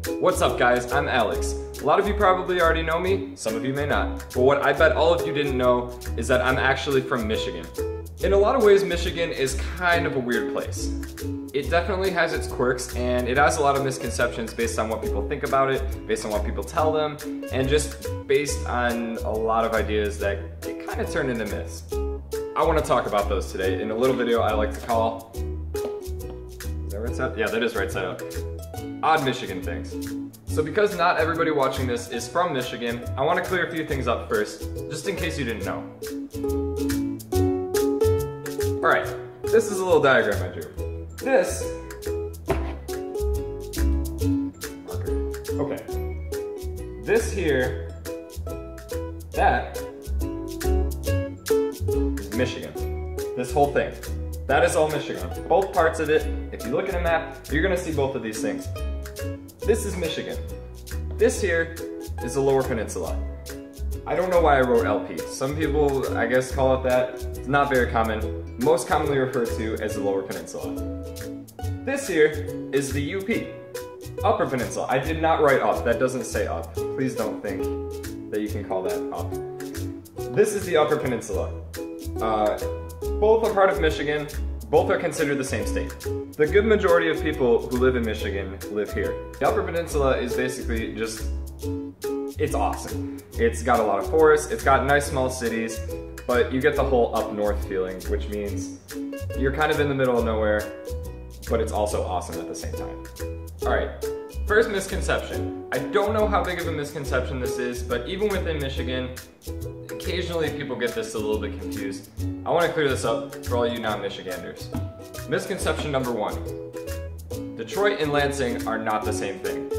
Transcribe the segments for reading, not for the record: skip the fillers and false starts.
What's up guys, I'm Alex. A lot of you probably already know me, some of you may not. But what I bet all of you didn't know is that I'm actually from Michigan. In a lot of ways, Michigan is kind of a weird place. It definitely has its quirks, and it has a lot of misconceptions based on what people think about it, based on what people tell them, and just based on a lot of ideas that get kind of turned into myths. I want to talk about those today in a little video I like to call, is that right side? Yeah, that is right side up. Odd Michigan things. So because not everybody watching this is from Michigan, I want to clear a few things up first, just in case you didn't know. Alright, this is a little diagram I drew. This... Okay. This here, that is Michigan. This whole thing. That is all Michigan. Both parts of it. If you look at a map, you're gonna see both of these things. This is Michigan. This here is the Lower Peninsula. I don't know why I wrote LP. Some people, I guess, call it that. It's not very common. Most commonly referred to as the Lower Peninsula. This here is the UP. Upper Peninsula. I did not write up. That doesn't say up. Please don't think that you can call that up. This is the Upper Peninsula. Both are part of Michigan. Both are considered the same state. The good majority of people who live in Michigan live here. The Upper Peninsula is basically just, it's awesome. It's got a lot of forests, it's got nice small cities, but you get the whole up north feeling, which means you're kind of in the middle of nowhere, but it's also awesome at the same time. All right, first misconception. I don't know how big of a misconception this is, but even within Michigan, occasionally people get this a little bit confused. I want to clear this up for all you non-Michiganders. Misconception number one. Detroit and Lansing are not the same thing.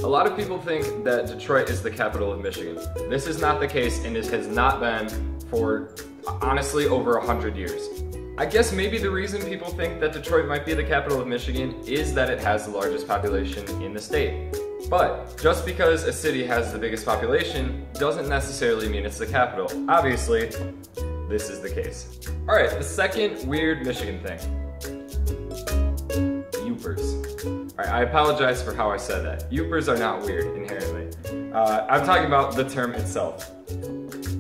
A lot of people think that Detroit is the capital of Michigan. This is not the case, and it has not been for, honestly, over 100 years. I guess maybe the reason people think that Detroit might be the capital of Michigan is that it has the largest population in the state. But just because a city has the biggest population doesn't necessarily mean it's the capital. Obviously, this is the case. All right, the second weird Michigan thing. Youpers. All right, I apologize for how I said that. Youpers are not weird inherently. I'm talking about the term itself.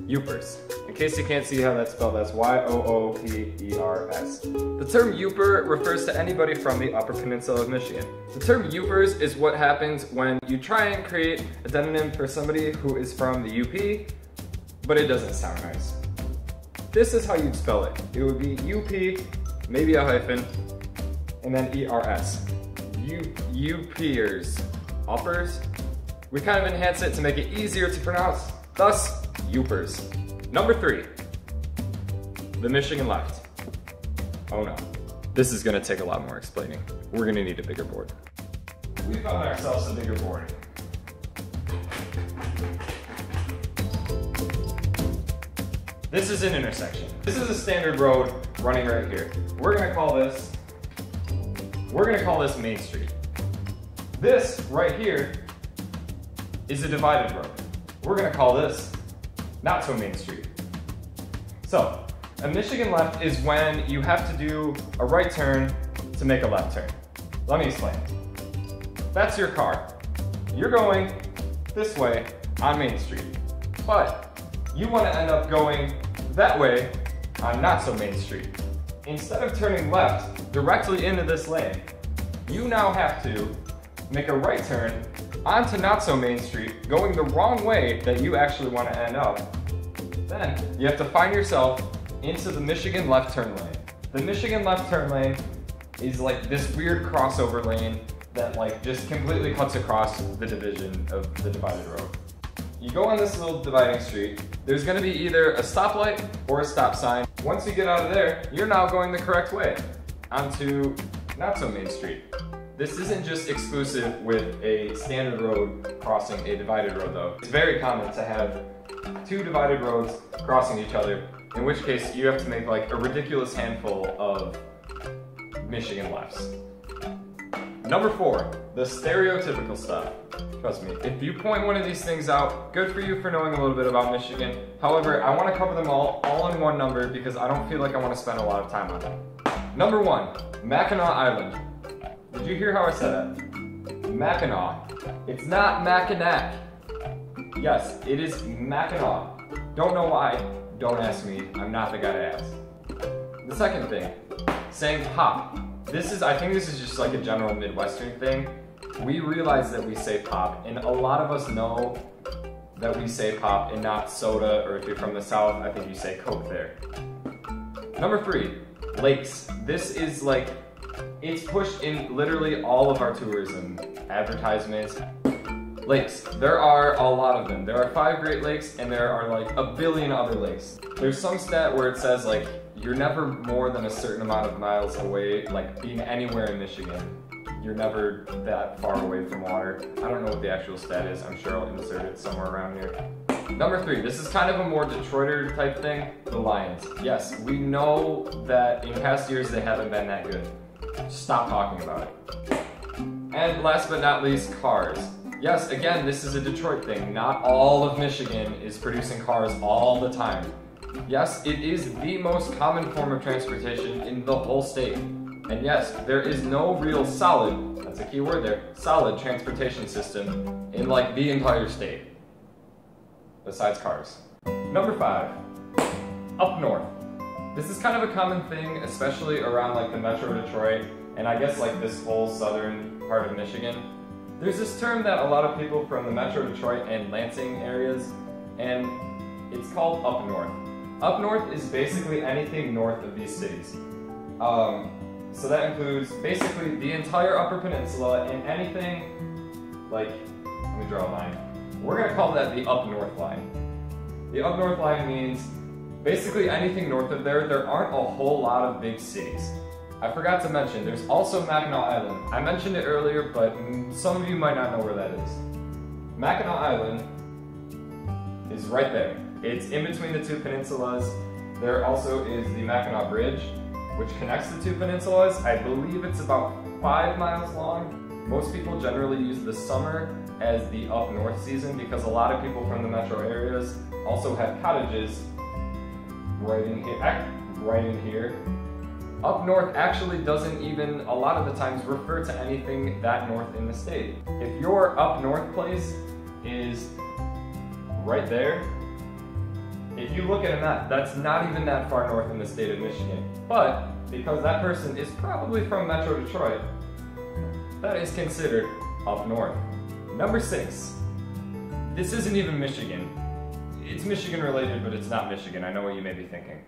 Youpers. In case you can't see how that's spelled, that's Y-O-O-P-E-R-S. The term Youper refers to anybody from the Upper Peninsula of Michigan. The term Youpers is what happens when you try and create a demonym for somebody who is from the UP, but it doesn't sound nice. This is how you'd spell it. It would be UP, maybe a hyphen, and then E-R-S. Youpers. Uppers? We kind of enhance it to make it easier to pronounce, thus, Youpers. Number three, the Michigan left. Oh no, this is gonna take a lot more explaining. We're gonna need a bigger board. We found ourselves a bigger board. This is an intersection. This is a standard road running right here. We're gonna call this Main Street. This right here is a divided road. We're gonna call this not so Main Street. So, a Michigan left is when you have to do a right turn to make a left turn. Let me explain. That's your car. You're going this way on Main Street, but you want to end up going that way on not so Main Street. Instead of turning left directly into this lane, you now have to make a right turn onto not so Main Street, going the wrong way that you actually want to end up. Then you have to find yourself into the Michigan left turn lane. The Michigan left turn lane is like this weird crossover lane that like just completely cuts across the division of the divided road. You go on this little dividing street, there's gonna be either a stoplight or a stop sign. Once you get out of there, you're now going the correct way onto not so Main Street. This isn't just exclusive with a standard road crossing a divided road though. It's very common to have two divided roads crossing each other, in which case you have to make like a ridiculous handful of Michigan lefts. Number four, the stereotypical stuff. Trust me, if you point one of these things out, good for you for knowing a little bit about Michigan. However, I want to cover them all in one number because I don't feel like I want to spend a lot of time on them. Number one, Mackinac Island. Did you hear how I said that? Mackinac. It's not Mackinac. Yes, it is Mackinac. Don't know why. Don't ask me. I'm not the guy to ask. The second thing, saying pop. I think this is just like a general Midwestern thing. We realize that we say pop, and a lot of us know that we say pop and not soda, or if you're from the South, I think you say Coke there. Number 3, lakes. This is like, it's pushed in literally all of our tourism advertisements. Lakes. There are a lot of them. There are 5 Great Lakes, and there are like a billion other lakes. There's some stat where it says like, you're never more than a certain amount of miles away, like being anywhere in Michigan. You're never that far away from water. I don't know what the actual stat is. I'm sure I'll insert it somewhere around here. Number 3, this is kind of a more Detroiter type thing, the Lions. Yes, we know that in past years they haven't been that good. Stop talking about it. And last but not least, cars. Yes, again, this is a Detroit thing. Not all of Michigan is producing cars all the time. Yes, it is the most common form of transportation in the whole state. And yes, there is no real solid, that's a key word there, solid transportation system in like the entire state. Besides cars. Number 5, up north. This is kind of a common thing, especially around like the Metro Detroit, and I guess like this whole southern part of Michigan. There's this term that a lot of people from the Metro Detroit and Lansing areas, and it's called up north. Up north is basically anything north of these cities. So that includes basically the entire Upper Peninsula and anything like, let me draw a line. We're gonna call that the up north line. The up north line means basically anything north of there. There aren't a whole lot of big cities. I forgot to mention, there's also Mackinac Island. I mentioned it earlier, but some of you might not know where that is. Mackinac Island is right there. It's in between the 2 peninsulas. There also is the Mackinac Bridge, which connects the 2 peninsulas. I believe it's about 5 miles long. Most people generally use the summer as the up north season because a lot of people from the metro areas also have cottages right in here. Up north actually doesn't even, a lot of the times, refer to anything that north in the state. If your up north place is right there, if you look at a map, that's not even that far north in the state of Michigan. But because that person is probably from Metro Detroit, that is considered up north. Number 6. This isn't even Michigan. It's Michigan related, but it's not Michigan. I know what you may be thinking.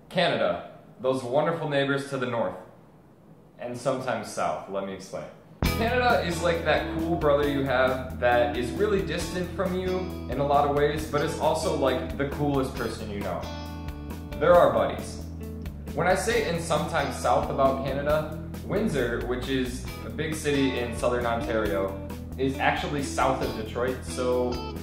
Canada. Those wonderful neighbors to the north. And sometimes south. Let me explain. Canada is like that cool brother you have that is really distant from you in a lot of ways, but is also like the coolest person you know. They're our buddies. When I say and sometimes south about Canada, Windsor, which is a big city in southern Ontario, is actually south of Detroit, so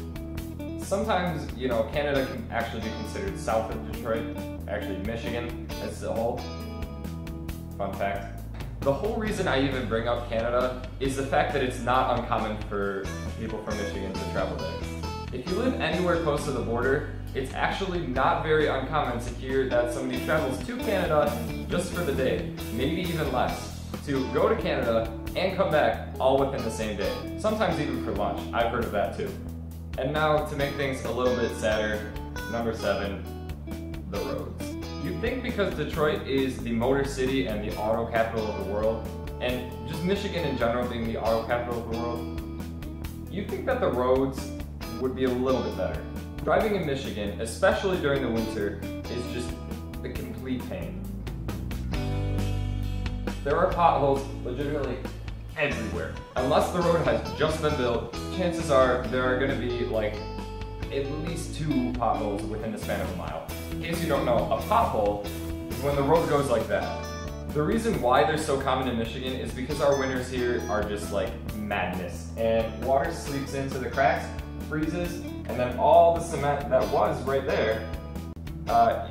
sometimes, you know, Canada can actually be considered south of Detroit, actually Michigan as a whole. Fun fact. The whole reason I even bring up Canada is the fact that it's not uncommon for people from Michigan to travel there. If you live anywhere close to the border, it's actually not very uncommon to hear that somebody travels to Canada just for the day, maybe even less, to go to Canada and come back all within the same day. Sometimes even for lunch. I've heard of that too. And now, to make things a little bit sadder, number 7, the roads. You'd think because Detroit is the motor city and the auto capital of the world, and just Michigan in general being the auto capital of the world, you'd think that the roads would be a little bit better. Driving in Michigan, especially during the winter, is just a complete pain. There are potholes legitimately everywhere. Unless the road has just been built, chances are there are going to be like at least 2 potholes within the span of a mile. In case you don't know, a pothole is when the road goes like that. The reason why they're so common in Michigan is because our winters here are just like madness, and water seeps into the cracks, freezes, and then all the cement that was right there,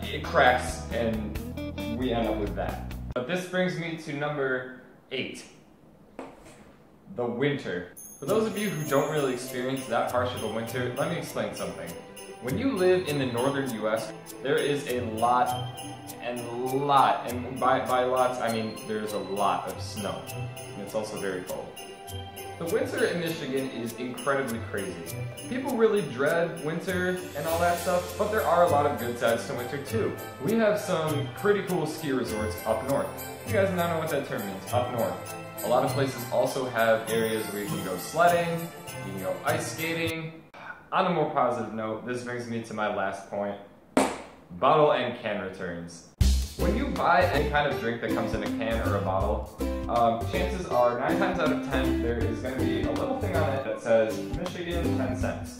it cracks, and we end up with that. But this brings me to number 8, the winter. For those of you who don't really experience that harsh of a winter, let me explain something. When you live in the northern US, there is a lot, and by lots, I mean there's a lot of snow, and it's also very cold. The winter in Michigan is incredibly crazy. People really dread winter and all that stuff, but there are a lot of good sides to winter too. We have some pretty cool ski resorts up north. You guys now know what that term means, up north. A lot of places also have areas where you can go sledding, you can go ice skating. On a more positive note, this brings me to my last point, bottle and can returns. When you buy any kind of drink that comes in a can or a bottle, chances are 9 times out of 10 there is going to be a little thing on it that says Michigan 10 cents.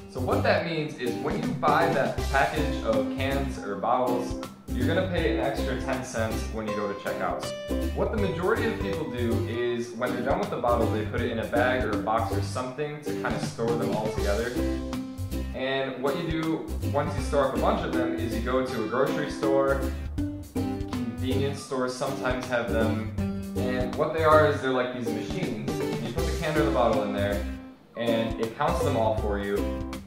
So what that means is when you buy that package of cans or bottles, you're going to pay an extra 10 cents when you go to checkout. What the majority of people do is when they're done with the bottle, they put it in a bag or a box or something to kind of store them all together. And what you do once you store up a bunch of them is you go to a grocery store. Convenience stores sometimes have them, and what they are is they're like these machines. You put the can or the bottle in there, and it counts them all for you,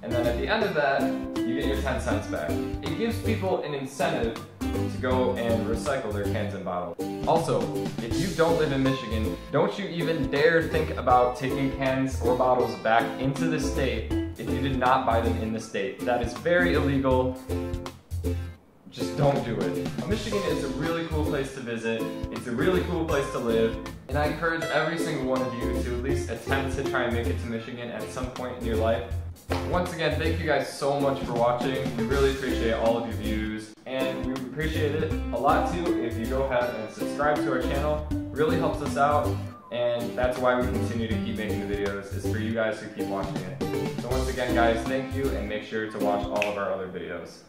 and then at the end of that, you get your 10 cents back. It gives people an incentive to go and recycle their cans and bottles. Also, if you don't live in Michigan, don't you even dare think about taking cans or bottles back into the state if you did not buy them in the state. That is very illegal. Just don't do it. Michigan is a really cool place to visit. It's a really cool place to live. And I encourage every single one of you to at least attempt to try and make it to Michigan at some point in your life. Once again, thank you guys so much for watching. We really appreciate all of your views. And we appreciate it a lot too if you go ahead and subscribe to our channel. It really helps us out. And that's why we continue to keep making the videos, is for you guys to keep watching it. So once again guys, thank you, and make sure to watch all of our other videos.